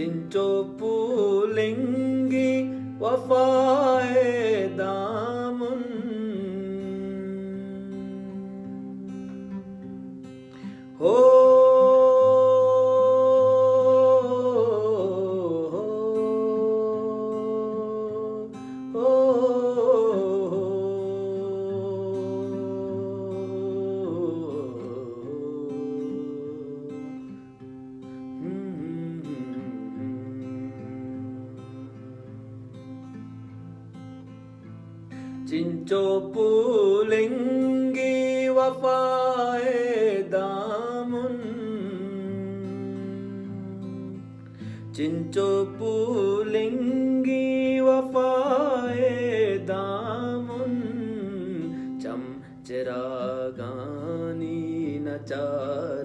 चिंचो पुलेंगी वफाए दामन हो चिंचो पुलेंगी वफाए दामन चिंचो पुलेंगी वफाए दामन चम चिरागानी नचारी